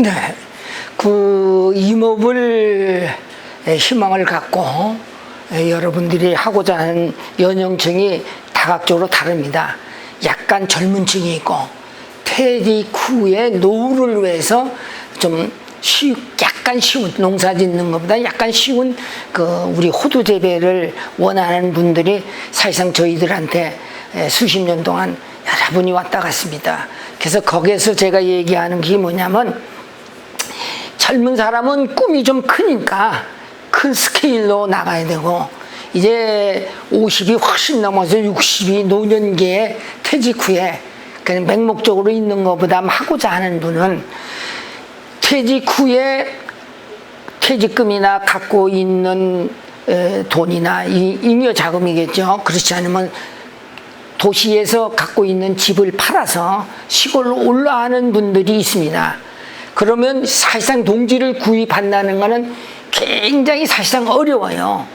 네, 그 임업을 희망을 갖고 여러분들이 하고자 하는 연령층이 다각적으로 다릅니다. 약간 젊은 층이 있고 퇴직 후에 노후를 위해서 좀 약간 쉬운, 농사 짓는 것보다 약간 쉬운 우리 호두 재배를 원하는 분들이 사실상 저희들한테 수십 년 동안 여러분이 왔다 갔습니다. 그래서 거기에서 제가 얘기하는 게 뭐냐면, 젊은 사람은 꿈이 좀 크니까 큰 스케일로 나가야 되고, 이제 50이 훨씬 넘어서 60이 노년기에 퇴직 후에 그냥 맹목적으로 있는 것보다 하고자 하는 분은 퇴직 후에 퇴직금이나 갖고 있는 돈이나 잉여 자금이겠죠. 그렇지 않으면 도시에서 갖고 있는 집을 팔아서 시골로 올라가는 분들이 있습니다. 그러면 사실상 농지를 구입한다는 것은 굉장히 사실상 어려워요.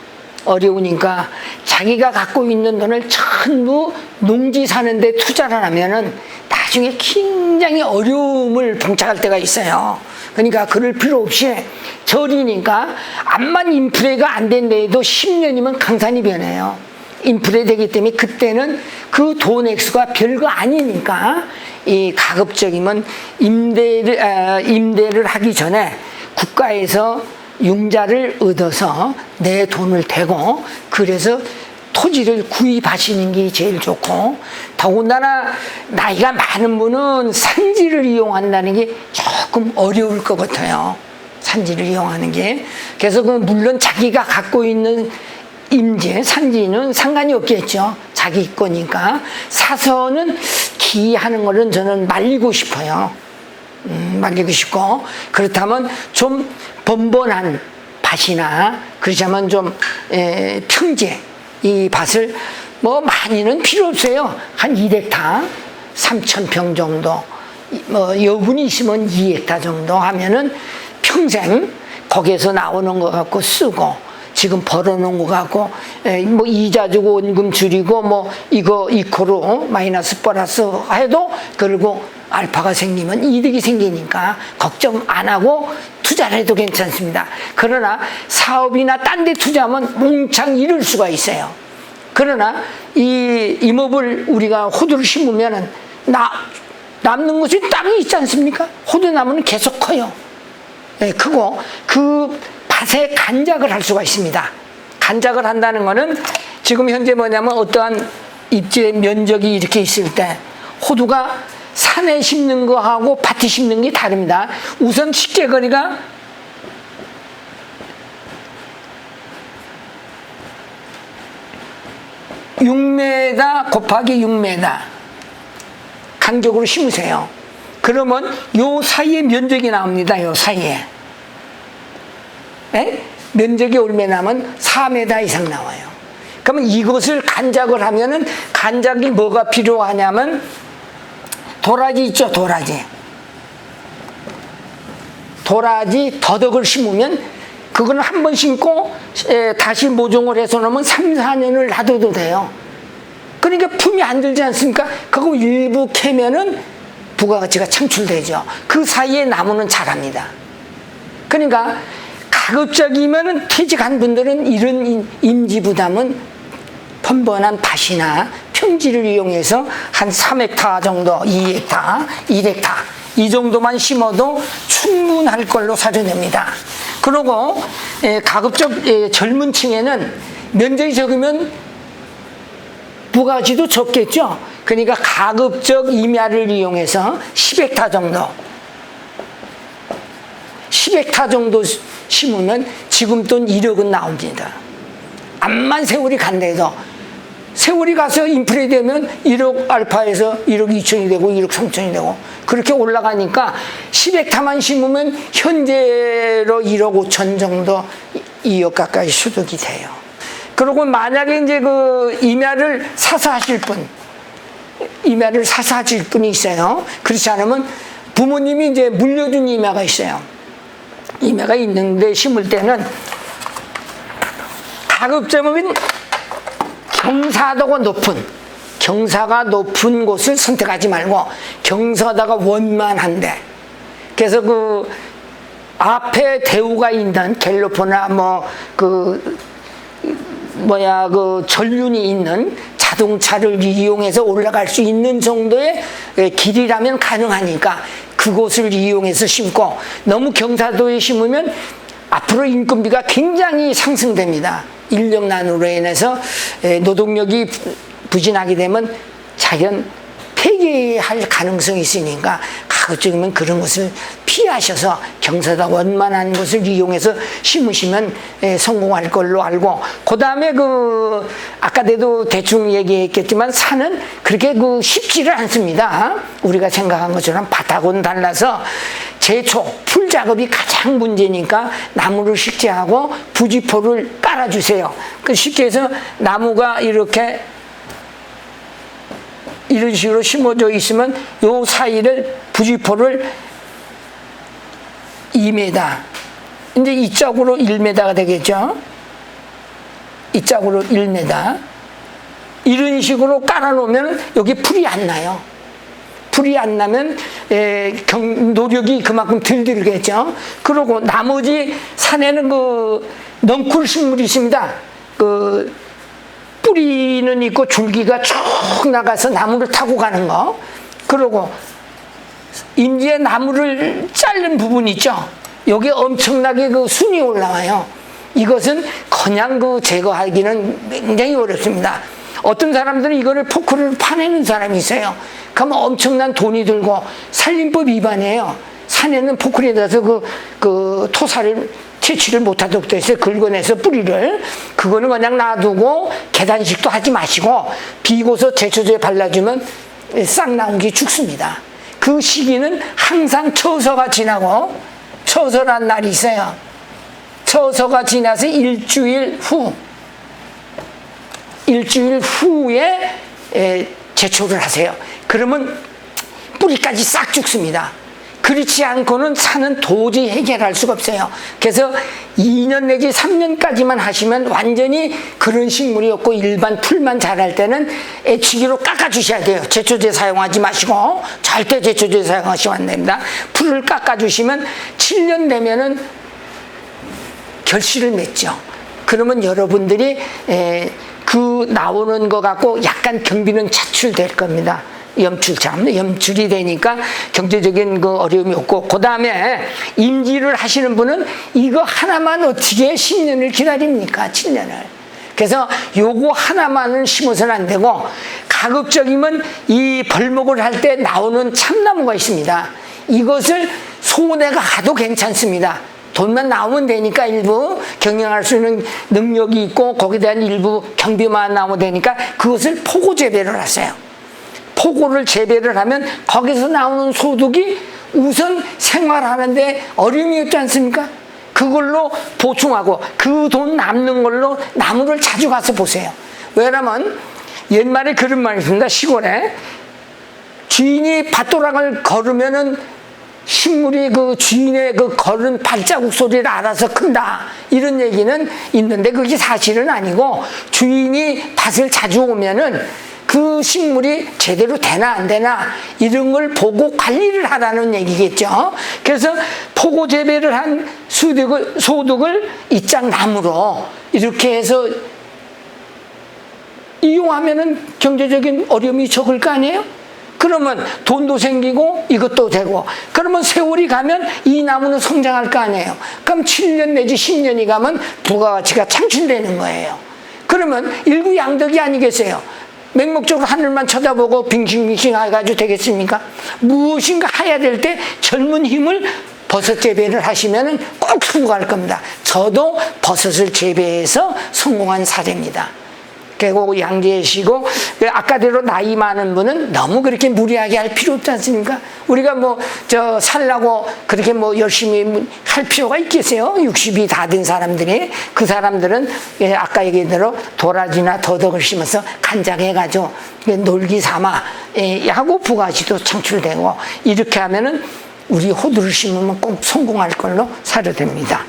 어려우니까 자기가 갖고 있는 돈을 전부 농지 사는데 투자를 하면은 나중에 굉장히 어려움을 봉착할 때가 있어요. 그러니까 그럴 필요 없이 절이니까 암만 인프레가 안 된데도 10년이면 강산이 변해요. 인프레 되기 때문에 그때는 그 돈 액수가 별거 아니니까 이 가급적이면 임대를 하기 전에 국가에서 융자를 얻어서 내 돈을 대고 그래서 토지를 구입하시는 게 제일 좋고, 더군다나 나이가 많은 분은 산지를 이용한다는 게 조금 어려울 것 같아요. 산지를 이용하는 게. 그래서 물론 자기가 갖고 있는 임지, 산지는 상관이 없겠죠. 자기 거니까. 사서는 기하는 거는 저는 말리고 싶어요. 말리고 싶고, 그렇다면 좀 번번한 밭이나 그렇자면 좀 평지, 이 밭을 뭐 많이는 필요 없어요. 한 2헥타, 3,000평 정도, 뭐 여분이 있으면 2헥타 정도 하면은 평생 거기에서 나오는 거 갖고 쓰고, 지금 벌어놓은 거 갖고 뭐 이자 주고 원금 줄이고 뭐 이거 이코로 마이너스 플러스 해도, 그리고 알파가 생기면 이득이 생기니까 걱정 안 하고 투자를 해도 괜찮습니다. 그러나 사업이나 딴 데 투자하면 몽창 잃을 수가 있어요. 그러나 이 임업을 우리가 호두를 심으면은 남는 것이 땅이 있지 않습니까? 호두나무는 계속 커요. 네, 크고 그 밭에 간작을 할 수가 있습니다. 간작을 한다는 거는 지금 현재 뭐냐면 어떠한 입지의 면적이 이렇게 있을 때 호두가 산에 심는 거하고 밭에 심는 게 다릅니다. 우선 식재거리가 (6m) 곱하기 (6m) 간격으로 심으세요. 그러면 요 사이에 면적이 나옵니다. 요 사이에. 면적이 얼마나 나면 4m 이상 나와요. 그러면 이것을 간작을 하면은, 간작이 뭐가 필요하냐면 도라지 있죠, 도라지. 도라지 더덕을 심으면 그거는 한 번 심고 다시 모종을 해서 놓으면 3, 4년을 놔둬도 돼요. 그러니까 품이 안 들지 않습니까? 그거 일부 캐면은 부가가치가 창출되죠. 그 사이에 나무는 자랍니다. 그러니까 가급적이면 퇴직한 분들은 이런 임지 부담은 번번한 밭이나 평지를 이용해서 한 3헥타 정도, 2헥타, 1헥타 이 정도만 심어도 충분할 걸로 사료됩니다. 그리고 가급적 젊은 층에는 면적이 적으면 부가가치도 적겠죠. 그러니까 가급적 임야를 이용해서 10헥타 정도, 10헥타 정도 심으면 지금 돈 1억은 나옵니다. 암만 세월이 간대도 세월이 가서 인플레 되면 1억 알파에서 1억 2천이 되고 1억 3천이 되고 그렇게 올라가니까 10헥타만 심으면 현재로 1억 5천 정도, 2억 가까이 소득이 돼요. 그리고 만약에 이제 그 임야를 사서 하실 분, 임야를 사서 하실 분이 있어요. 그렇지 않으면 부모님이 이제 물려준 임야가 있어요. 임야가 있는데 심을 때는 가급적이면 경사가 높은 곳을 선택하지 말고 경사다가 원만한데, 그래서 그 앞에 대우가 있는 갤로포나 그 전륜이 있는 자동차를 이용해서 올라갈 수 있는 정도의 길이라면 가능하니까 그곳을 이용해서 심고, 너무 경사도에 심으면 앞으로 인건비가 굉장히 상승됩니다. 인력난으로 인해서 노동력이 부진하게 되면 자연 폐기할 가능성이 있으니까 가급적이면 그런 것을 피하셔서 경사가 원만한 것을 이용해서 심으시면 성공할 걸로 알고, 그 다음에 아까 내도 대충 얘기했겠지만 산은 그렇게 쉽지를 않습니다. 우리가 생각한 것처럼 바닥은 달라서 제초, 풀 작업이 가장 문제니까 나무를 식재하고 부지포를 깔아주세요. 쉽게 해서 나무가 이렇게 이런 식으로 심어져 있으면 요 사이를 부지포를 2m, 이제 이쪽으로 1m가 되겠죠. 이쪽으로 1m. 이런 식으로 깔아놓으면 여기 풀이 안 나요. 풀이 안 나면 노력이 그만큼 덜 들겠죠. 그리고 나머지 산에는 넝쿨 식물이 있습니다. 뿌리는 있고 줄기가 쭉 나가서 나무를 타고 가는 거. 그리고 임지에 나무를 자른 부분 있죠. 여기 엄청나게 순이 올라와요. 이것은 그냥 제거하기는 굉장히 어렵습니다. 어떤 사람들은 이거를 포크를 파내는 사람이 있어요. 그러면 엄청난 돈이 들고 산림법 위반이에요. 산에는 포크에 넣어서 토사를 채취를 못하도록 돼 있어요. 긁어내서 뿌리를. 그거는 그냥 놔두고 계단식도 하지 마시고 비고서 제초제에 발라주면 싹 나온 게 죽습니다. 그 시기는 항상 처서가 지나고, 처서란 날이 있어요. 처서가 지나서 일주일 후에 제초를 하세요. 그러면 뿌리까지 싹 죽습니다. 그렇지 않고는 산은 도저히 해결할 수가 없어요. 그래서 2년 내지 3년까지만 하시면 완전히 그런 식물이 없고 일반 풀만 자랄 때는 애치기로 깎아주셔야 돼요. 제초제 사용하지 마시고, 절대 제초제 사용하시면 안 됩니다. 풀을 깎아주시면 7년 되면은 결실을 맺죠. 그러면 여러분들이 나오는 거 갖고 약간 경비는 차출될 겁니다. 염출이 되니까 경제적인 어려움이 없고, 그 다음에 임지를 하시는 분은 이거 하나만 어떻게 10년을 기다립니까? 7년을. 그래서 요거 하나만은 심어서는 안 되고, 가급적이면 이 벌목을 할 때 나오는 참나무가 있습니다. 이것을 손해가 가도 괜찮습니다. 돈만 나오면 되니까, 일부 경영할 수 있는 능력이 있고 거기에 대한 일부 경비만 나오면 되니까 그것을 포고 재배를 하세요. 포고를 재배를 하면 거기서 나오는 소득이 우선 생활하는데 어려움이 없지 않습니까? 그걸로 보충하고 그 돈 남는 걸로 나무를 자주 가서 보세요. 왜냐면 옛말에 그런 말이 있습니다. 시골에 주인이 밭도락을 걸으면은 식물이 주인의 걸은 발자국 소리를 알아서 큰다, 이런 얘기는 있는데 그게 사실은 아니고, 주인이 밭을 자주 오면은 그 식물이 제대로 되나 안 되나 이런 걸 보고 관리를 하라는 얘기겠죠. 그래서 포고 재배를 한 소득을 이짝 나무로 이렇게 해서 이용하면은 경제적인 어려움이 적을 거 아니에요? 그러면 돈도 생기고 이것도 되고, 그러면 세월이 가면 이 나무는 성장할 거 아니에요. 그럼 7년 내지 10년이 가면 부가가치가 창출되는 거예요. 그러면 일구양득이 아니겠어요? 맹목적으로 하늘만 쳐다보고 빙싱빙싱 해가지고 되겠습니까? 무엇인가 해야 될 때 젊은 힘을 버섯 재배를 하시면 꼭 성공할 겁니다. 저도 버섯을 재배해서 성공한 사례입니다. 그리고 양재시고, 아까대로 나이 많은 분은 너무 그렇게 무리하게 할 필요 없지 않습니까? 우리가 살라고 그렇게 열심히 할 필요가 있겠어요? 60이 다 된 사람들이. 그 사람들은 아까 얘기한 대로 도라지나 더덕을 심어서 간장해가지고 놀기 삼아 하고 부가지도 창출되고, 이렇게 하면은 우리 호두를 심으면 꼭 성공할 걸로 사료됩니다.